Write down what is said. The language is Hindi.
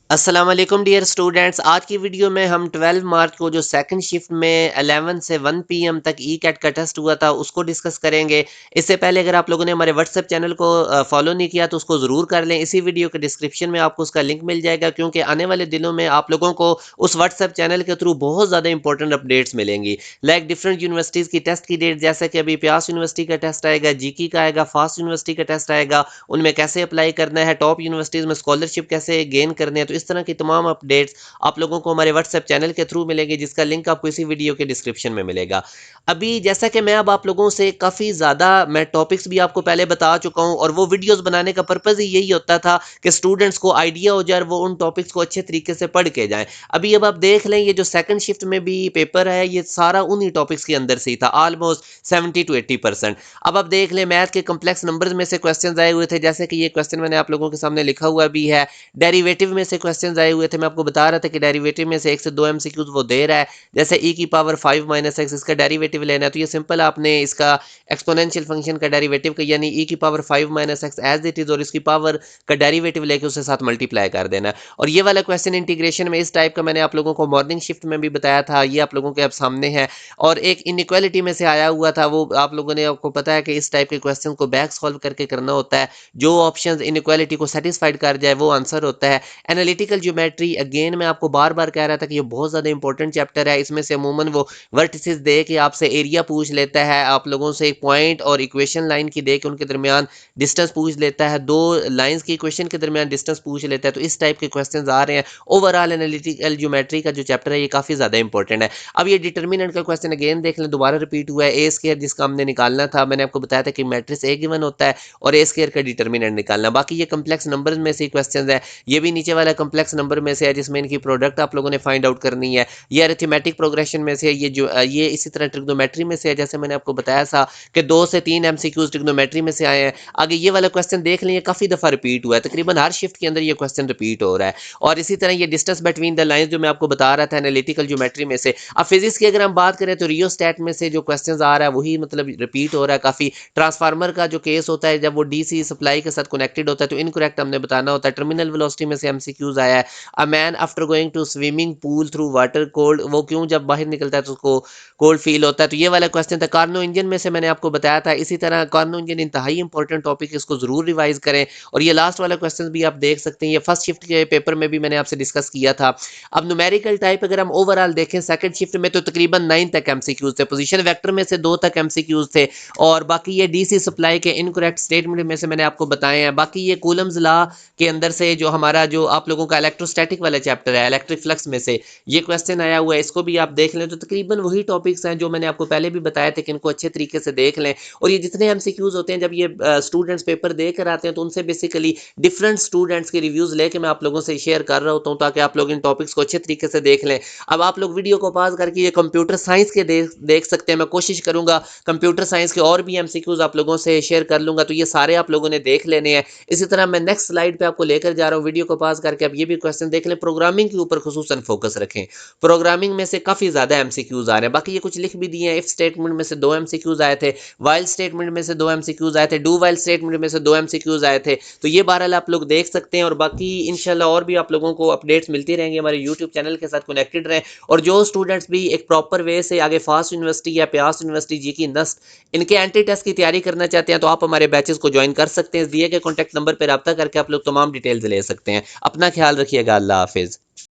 अस्सलाम वालेकुम डियर स्टूडेंट्स। आज की वीडियो में हम 12 मार्च को जो सेकंड शिफ्ट में 11 से 1 पीएम तक ई कैट का टेस्ट हुआ था उसको डिस्कस करेंगे। इससे पहले अगर आप लोगों ने हमारे व्हाट्सएप चैनल को फॉलो नहीं किया तो उसको ज़रूर कर लें। इसी वीडियो के डिस्क्रिप्शन में आपको उसका लिंक मिल जाएगा, क्योंकि आने वाले दिनों में आप लोगों को उस व्हाट्सएप चैनल के थ्रू बहुत ज़्यादा इंपॉर्टेंट अपडेट्स मिलेंगी। लाइक डिफरेंट यूनिवर्सिटीज़ की टेस्ट की डेट, जैसे कि अभी प्यास यूनिवर्सिटी का टेस्ट आएगा, जीकी का आएगा, फास्ट यूनिवर्सिटी का टेस्ट आएगा, उनमें कैसे अप्लाई करना है, टॉप यूनिवर्सिटीज़ में स्कॉलरशिप कैसे गेन करने हैं। तो इस तरह की तमाम अपडेट्स आप लोगों को हमारे व्हाट्सएप चैनल के थ्रू मिलेंगे, जिसका लिंक आपको इसी वीडियो के डिस्क्रिप्शन में मिलेगा। अभी जैसा कि मैं अब आप लोगों से काफ़ी ज़्यादा मैं टॉपिक्स भी आपको पहले बता चुका हूँ, और वो वीडियोस बनाने का पर्पज़ ही यही होता था कि स्टूडेंट्स को आइडिया हो जाए और वो उन टॉपिक्स को अच्छे तरीके से पढ़ के जाएँ। अभी अब आप देख लें, ये जो सेकंड शिफ्ट में भी पेपर है, ये सारा उन्हीं टॉपिक्स के अंदर से ही था, ऑलमोस्ट 70 टू 80%। अब आप देख लें, मैथ के कॉम्प्लेक्स नंबर्स में से क्वेश्चंस आए हुए थे, जैसे कि ये क्वेश्चन मैंने आप लोगों के सामने लिखा हुआ भी है। डेरिवेटिव में से क्वेश्चंस आए हुए थे, मैं आपको बता रहा था कि डेरिवेटिव में से 1 से 2 एमसीक्यूज वो दे रहा है। जैसे e की पावर 5 माइनस एक्स, इसका डेरिवेटिव लेना है, तो ये सिंपल आपने इसका एक्सपोनेंशियल फंक्शन का डेरिवेटिव का यानी e की power 5 minus x as it is और इसकी पावर का डेरिवेटिव लेके उसके साथ मल्टीप्लाई कर देना है। और ये वाला क्वेश्चन इंटीग्रेशन में इस टाइप का मैंने आप लोगों को मॉर्निंग शिफ्ट में भी बताया था, ये आप लोगों के अब सामने है। और एक इनइक्वालिटी में से आया हुआ था, वो आप लोगों ने, आपको पता है कि इस टाइप के क्वेश्चन को बैक सॉल्व करके करना होता है। जो ऑप्शन इनइक्वालिटी को सेटिस्फाइड कर जाए वो आंसर होता है। एनालिटिकल ज्योमेट्री, अगेन मैं आपको बार बार कह रहा था कि ये बहुत ज़्यादा इंपॉर्टेंट चैप्टर है। इसमें से अमूमन वो वर्टिसेस दे के आपसे एरिया पूछ लेता है, आप लोगों से एक पॉइंट और इक्वेशन लाइन की दे के उनके दरमियान डिस्टेंस पूछ लेता है, दो लाइंस की इक्वेशन के दरमियान डिस्टेंस पूछ लेता है। तो इस टाइप के क्वेश्चन आ रहे हैं। ओवरऑल एनालिटिकल ज्योमेट्री का जो चैप्टर है ये काफ़ी ज़्यादा इंपॉर्टेंट है। अब ये डिटर्मिनेंट का क्वेश्चन अगेन देख लें, दोबारा रिपीट हुआ है। ए स्क्वायर जिसका हमने निकालना था, मैंने आपको बताया था कि मैट्रिक्स ए गिवन होता है और ए स्क्वायर का डिटर्मिनेंट निकालना। बाकी ये कम्प्लेक्स नंबर्स में से क्वेश्चन है। ये भी नीचे वाला कम्प्लेक्स नंबर में से है, जिसमें इनकी प्रोडक्ट आप लोगों ने फाइंड आउट करनी है। ये अरिथमेटिक प्रोग्रेशन में से है, ये जो ये इसी तरह ट्रिग्नोमेट्री में से है, जैसे मैंने आपको बताया था कि 2 से 3 एमसीक्यूज ट्रिग्नोमेट्री में से आए हैं। आगे ये वाला क्वेश्चन देख लें, काफ़ी दफ़ा रिपीट हुआ है, तकरीबन हर शिफ्ट के अंदर ये क्वेश्चन रिपीट हो रहा है। और इसी तरह ये डिस्टेंस बिटवीन द लाइंस जो मैं आपको बता रहा था एनालिटिकल ज्योमेट्री में से। अब फिजिक्स की अगर हम बात करें तो रियोस्टैट में से जो क्वेश्चन आ रहा है वही मतलब रिपीट हो रहा है काफ़ी। ट्रांसफार्मर का जो केस होता है, जब वो डीसी सप्लाई के साथ कनेक्टेड होता है तो इनकरेक्ट हमने बताना होता है। टर्मिनल वेलोसिटी में से एमसीक्यूज आया है। A man after going to swimming pool through water cold, वो क्यों जब बाहर निकलता है तो उसको कोल्ड फील होता है। तो ये वाला क्वेश्चन था। कार्नो इंजन में से मैंने आपको बताया था। इसी तरह कार्नो इंजन इंतहाई इंपॉर्टेंट टॉपिक, इसको जरूर रिवाइज करें। और ये लास्ट वाला क्वेश्चन भी आप देख सकते हैं, ये फर्स्ट शिफ्ट के पेपर में भी मैंने आपसे डिस्कस किया था। अब न्यूमेरिकल टाइप अगर हम ओवरऑल देखें सेकंड शिफ्ट में तो तकरीबन 9 तक एमसीक्यूज थे। पोजीशन वेक्टर में से 2 तक एमसीक्यूज थे। और बाकी ये डीसी सप्लाई के इनकरेक्ट स्टेटमेंट में से मैंने आपको बताए हैं। बाकी ये कूलम्स लॉ के अंदर से जो हमारा जो आप लोगों का इलेक्ट्रोस्टैटिक वाला चैप्टर है, इलेक्ट्रिक फ्लक्स में से ये क्वेश्चन आया हुआ है, इसको भी आप देख लें। तो तकरीबन वही टॉपिक्स हैं जो मैंने आपको पहले भी बताया था कि इनको अच्छे तरीके से देख लें। और ये जितने एमसीक्यूज होते हैं, जब ये स्टूडेंट्स पेपर दे कर आते हैं तो उनसे बेसिकली डिफरेंट स्टूडेंट्स के रिव्यूज लेके मैं आप लोगों से शेयर कर रहा होता हूँ, ताकि आप लोग इन टॉपिक्स को अच्छे तरीके से देख लें। अब आप लोग वीडियो को पॉज करके ये कंप्यूटर साइंस के देख सकते हैं। मैं कोशिश करूंगा कंप्यूटर साइंस के और भी एमसीक्यूज आप लोगों से शेयर कर लूंगा, तो ये सारे आप लोगों ने देख लेने हैं। इसी तरह मैं नेक्स्ट स्लाइड पे आपको लेकर जा रहा हूँ, वीडियो को पॉज करके अब ये भी क्वेश्चन देख लें। प्रोग्रामिंग के ऊपर खुसूसन फोकस रखें। प्रोग्रामिंग में से काफ़ी ज़्यादा एमसीक्यूज आ रहे हैं। बाकी ये कुछ लिख भी दिए हैं। इफ स्टेटमेंट में से 2 एमसीक्यूज आए थे, वाइल स्टेटमेंट में से 2 एमसीक्यूज आए थे, डू वाइल स्टेटमेंट में से 2 एमसीक्यूज आए थे। तो ये बहरहाल आप लोग देख सकते हैं। और बाकी इंशाल्लाह और भी आप लोगों को अपडेट्स मिलती रहेंगी। हमारे यूट्यूब चैनल के साथ कनेक्टेड रहें। और जो स्टूडेंट्स भी एक प्रॉपर वे से आगे फास्ट यूनिवर्सिटी या प्यास यूनिवर्सिटी जी की नस्ट इनके एंटी टेस्ट की तैयारी करना चाहते हैं, तो आप हमारे बैचेस को ज्वाइन कर सकते हैं। दिए गए कॉन्टैक्ट नंबर पर रब्ता करके आप लोग तमाम डिटेल्स ले सकते हैं। अपना ख्याल रखिएगा। अल्लाह हाफिज़।